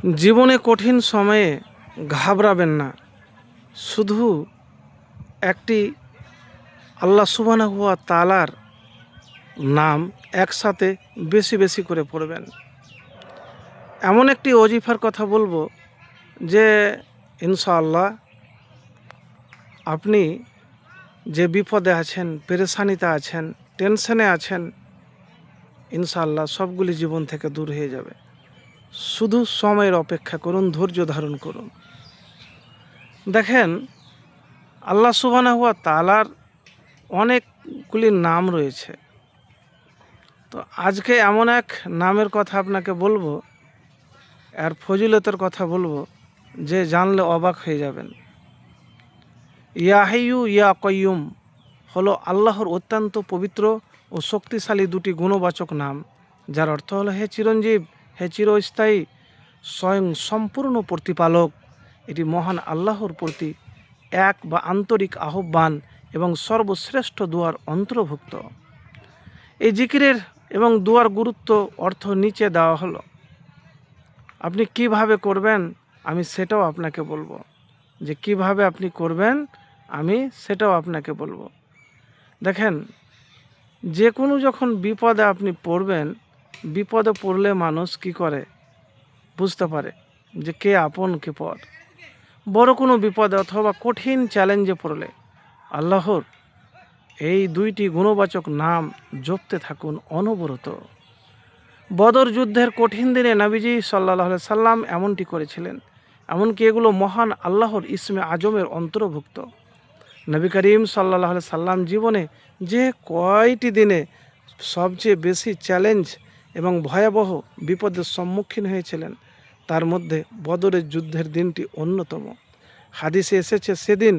জীবনে কঠিন সময়ে ঘাবড়াবেন না, শুধু একটি আল্লাহ সুবহানাহু ওয়া তাআলার নাম একসাথে বেশি বেশি করে পড়বেন। এমন একটি ওজিফার কথা বলবো যে ইনশাআল্লাহ আপনি যে বিপদে আছেন, পেরেশানিতে আছেন, টেনশনে আছেন, ইনশাআল্লাহ সবগুলি জীবন থেকে দূর হয়ে যাবে। শুধু সময়ের অপেক্ষা করুন, ধৈর্য ধারণ করুন। দেখেন, আল্লাহ সুবহানাহু ওয়া তাআলার অনেকগুলি নাম রয়েছে। তো আজকে এমন এক নামের কথা আপনাকে বলবো, আর ফজিলতের কথা বলবো, যে জানলে অবাক হয়ে যাবেন। ইয়া হাইয়ু ইয়া কাইয়ুম হলো আল্লাহর অত্যন্ত পবিত্র ও শক্তিশালী দুটি গুণবাচক নাম, যার অর্থ হলো হে চিরঞ্জীব, হে চিরস্থায়ী, স্বয়ং সম্পূর্ণ প্রতিপালক। এটি মহান আল্লাহর প্রতি এক বা আন্তরিক আহ্বান এবং সর্বশ্রেষ্ঠ দুয়ার অন্তর্ভুক্ত। এই জিকিরের এবং দুয়ার গুরুত্ব অর্থ নিচে দেওয়া হলো। আপনি কিভাবে করবেন আমি সেটাও আপনাকে বলবো, যে কিভাবে আপনি করবেন আমি সেটাও আপনাকে বলবো। দেখেন, যে কোনো যখন বিপদে আপনি পড়বেন, বিপদে পড়লে মানুষ কি করে বুঝতে পারে যে কে আপন কে পর। বড় কোনো বিপদে অথবা কঠিন চ্যালেঞ্জে পড়লে আল্লাহর এই দুইটি গুণবাচক নাম জপতে থাকুন অনবরত। বদর যুদ্ধের কঠিন দিনে নবীজি সাল্লাল্লাহু আলাইহি সাল্লাম এমনটি করেছিলেন। এমনকি এগুলো মহান আল্লাহর ইসমে আজমের অন্তর্ভুক্ত। নবী করিম সাল্লাল্লাহু আলাইহি সাল্লাম জীবনে যে কয়টি দিনে সবচেয়ে বেশি চ্যালেঞ্জ এবং ভয়াবহ বিপদের সম্মুখীন হয়েছিলেন, তার মধ্যে বদরের যুদ্ধের দিনটি অন্যতম। হাদিসে এসেছে, সেদিন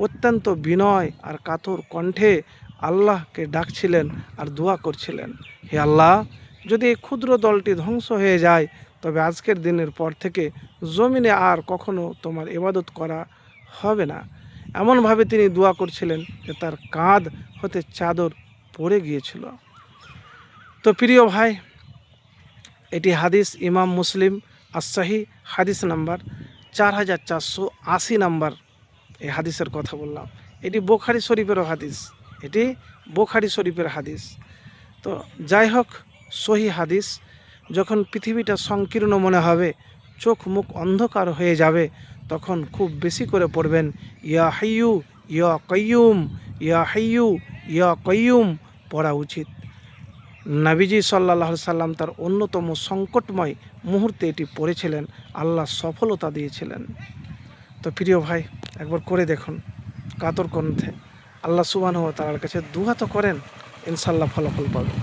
অত্যন্ত বিনয় আর কাতর কণ্ঠে আল্লাহকে ডাকছিলেন আর দোয়া করছিলেন, হে আল্লাহ, যদি এই ক্ষুদ্র দলটি ধ্বংস হয়ে যায়, তবে আজকের দিনের পর থেকে জমিনে আর কখনো তোমার ইবাদত করা হবে না। এমনভাবে তিনি দোয়া করছিলেন যে তার কাঁধ হতে চাদর পড়ে গিয়েছিল। তো প্রিয় ভাই, এটি হাদিস ইমাম মুসলিম as-সহিহ হাদিস নাম্বার 4480 নাম্বার এই হাদিসের কথা বললাম। এটি বুখারী শরীফেরও হাদিস, এটি বুখারী শরীফের হাদিস। তো যাই হোক, সহি হাদিস। যখন পৃথিবীটা সংকীর্ণ মনে হবে, চোখ মুখ অন্ধকার হয়ে যাবে, তখন খুব বেশি করে পড়বেন ইয়া হাইয়ু ইয়া কাইয়ুম, ইয়া হাইয়ু ইয়া কাইয়ুম পড়া উচিত। নবীজি সাল্লাল্লাহু আলাইহি সাল্লাম তার অন্যতম সংকটময় মুহূর্তে এটি পড়েছিলেন, আল্লাহ সফলতা দিয়েছিলেন। তো প্রিয় ভাই, একবার করে দেখুন কাতর কণ্ঠে, আল্লাহ সুবহানাহু ওয়া তাআলার কাছে দুআ তো করেন, ইনশাআল্লাহ ফলাফল পাবেন।